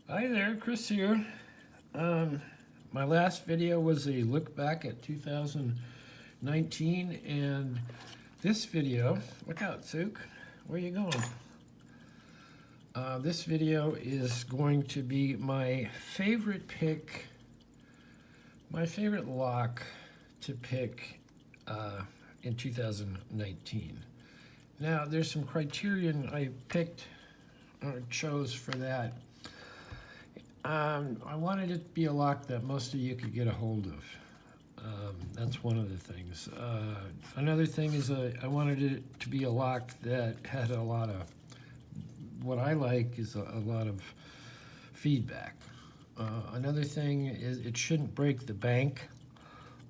Hi there, Chris here. My last video was a look back at 2019, and this video, look out, Suk, where you going? This video is going to be my favorite pick, my favorite lock to pick in 2019. Now, there's some criterion I picked or chose for that. I wanted it to be a lock that most of you could get a hold of. That's one of the things. Another thing is I wanted it to be a lock that had a lot of, what I like is a lot of feedback. Another thing is it shouldn't break the bank.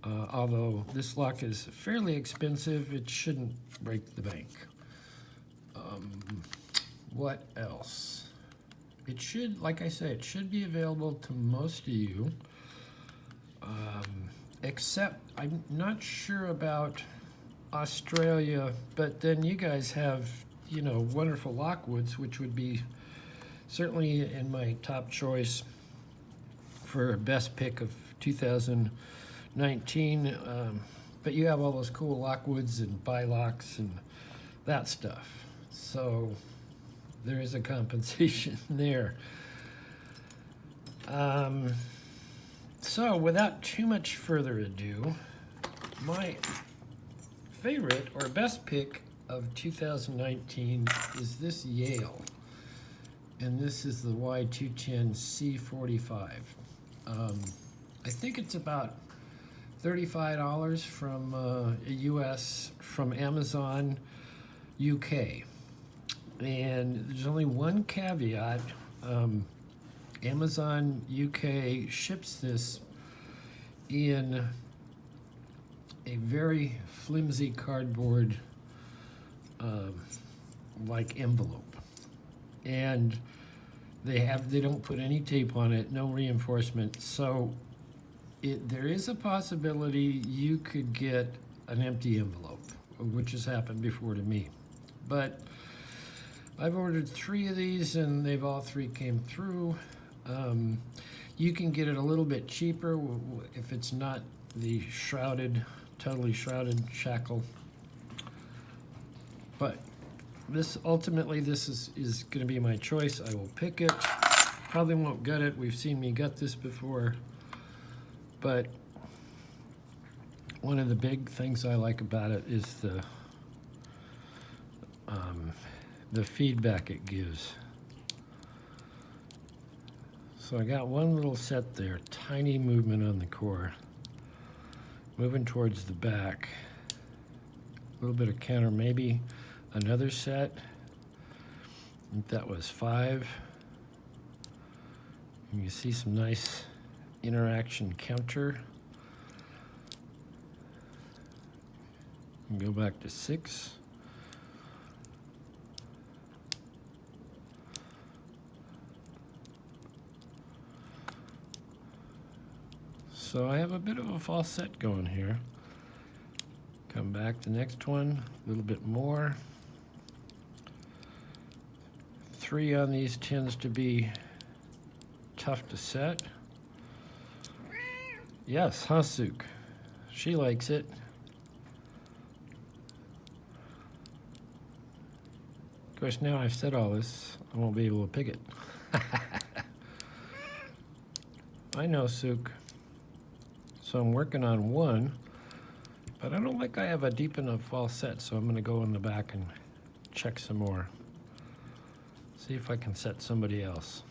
Although this lock is fairly expensive, it shouldn't break the bank. What else? It should, like I said, it should be available to most of you, except I'm not sure about Australia, but then you guys have, you know, wonderful Lockwoods, which would be certainly in my top choice for best pick of 2019. But you have all those cool Lockwoods and Bilocks and that stuff. So there is a compensation there. So without too much further ado, my favorite or best pick of 2019 is this Yale. And this is the Y210 C45. I think it's about $35 from US, from Amazon UK. And there's only one caveat. Amazon UK ships this in a very flimsy cardboard like envelope. And they don't put any tape on it, no reinforcement. So there is a possibility you could get an empty envelope, which has happened before to me. But I've ordered 3 of these and they've all 3 came through. You can get it a little bit cheaper if it's not the totally shrouded shackle. But ultimately this is going to be my choice. I will pick it. Probably won't gut it. We've seen me gut this before. But one of the big things I like about it is the feedback it gives. So I got one little set there, tiny movement on the core, moving towards the back, a little bit of counter, maybe another set. I think that was 5. And you see some nice interaction counter. And go back to 6. So I have a bit of a false set going here. Come back to the next one, a little bit more. 3 on these tends to be tough to set. Yes, Hasuk. She likes it. Of course, now I've said all this, I won't be able to pick it. I know, Suk. So I'm working on 1, but I don't think I have a deep enough false set, so I'm going to go in the back and check some more. See if I can set somebody else.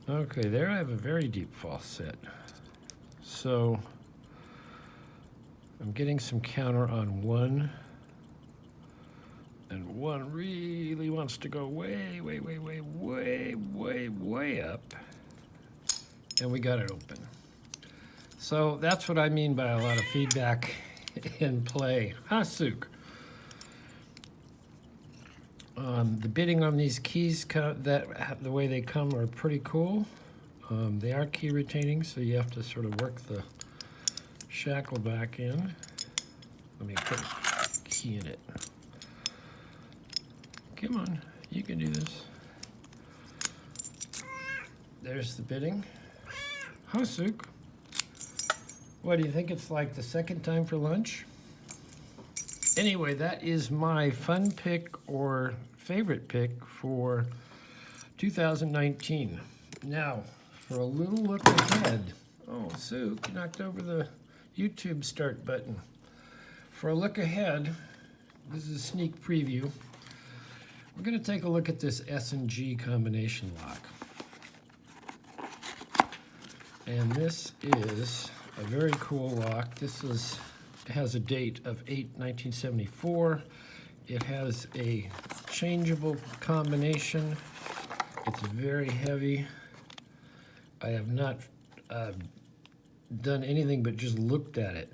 Okay, there I have a very deep false set. So I'm getting some counter on 1. And 1 really wants to go way, way, way, way, way, way, way up. And we got it open. So that's what I mean by a lot of feedback in play. Hasuk. The bidding on these keys, the way they come, are pretty cool. They are key retaining, so you have to sort of work the shackle back in. Let me put a key in it. Come on. You can do this. There's the bitting. Huh, Sook? What, do you think it's like the second time for lunch? Anyway, that is my fun pick or favorite pick for 2019. Now, for a little look ahead. Oh, Sook, you knocked over the YouTube start button. For a look ahead, this is a sneak preview. We're going to take a look at this S&G combination lock. And this is a very cool lock. Has a date of 8/1974. It has a changeable combination. It's very heavy. I have not done anything but just looked at it.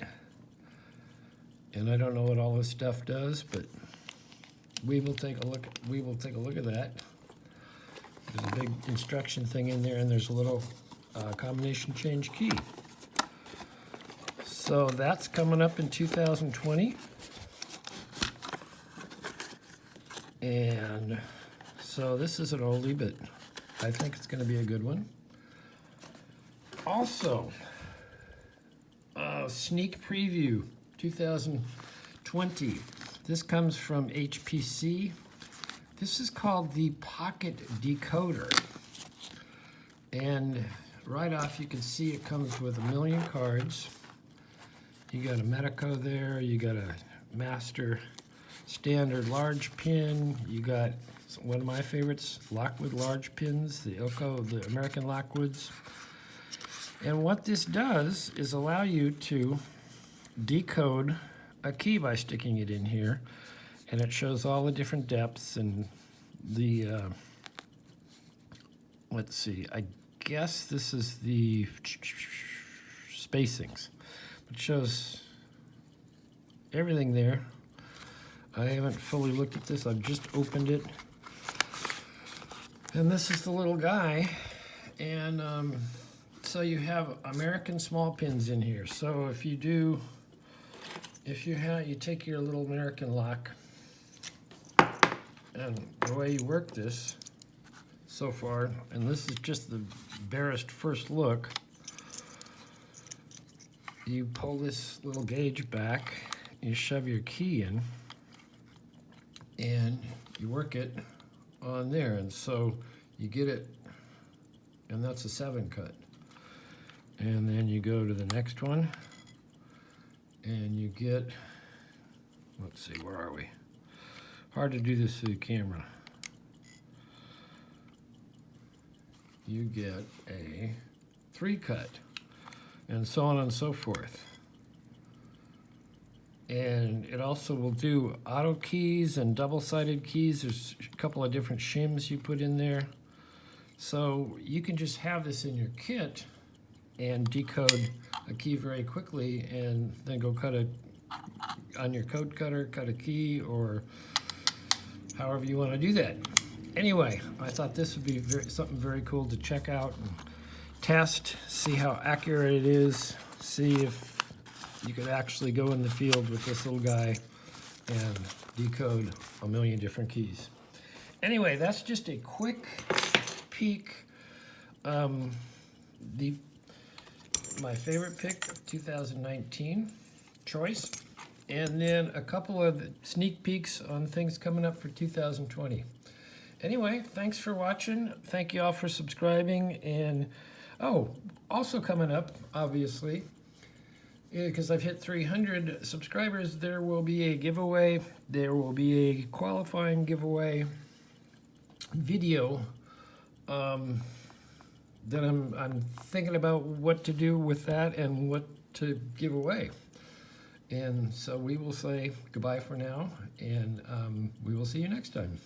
And I don't know what all this stuff does, but we will take a look at that. There's a big instruction thing in there, and there's a little combination change key. So that's coming up in 2020. And so this is an oldie, but I think it's going to be a good one. Also, sneak preview 2020. This comes from HPC. This is called the Pocket Decoder. And right off you can see it comes with 1,000,000 cards. You got a Medico there, you got a Master Standard large pin, you got one of my favorites, Lockwood large pins, the Ilco, the American Lockwoods. And what this does is allow you to decode a key by sticking it in here, and it shows all the different depths and the, let's see, I guess this is the spacings. It shows everything there. I haven't fully looked at this, I've just opened it. And this is the little guy, and so you have American small pins in here. So if you take your little American lock, and the way you work this so far, and this is just the barest first look, you pull this little gauge back, you shove your key in, and you work it on there, and so you get it, and that's a 7 cut. And then you go to the next one, and you get, let's see, where are we? Hard to do this through the camera. You get a 3 cut, and so on and so forth. And it also will do auto keys and double-sided keys. There's a couple of different shims you put in there. So you can just have this in your kit and decode a key very quickly, and then go cut it on your code cutter, cut a key, or however you want to do that. Anyway, I thought this would be something very cool to check out and test, see how accurate it is, see if you could actually go in the field with this little guy and decode 1,000,000 different keys. Anyway, that's just a quick peek. My favorite pick of 2019 choice, and then a couple of sneak peeks on things coming up for 2020. Anyway, thanks for watching. Thank you all for subscribing. And also coming up, obviously, because I've hit 300 subscribers, there will be a giveaway. There will be a qualifying giveaway video that I'm thinking about what to do with that and what to give away. And so we will say goodbye for now, and we will see you next time.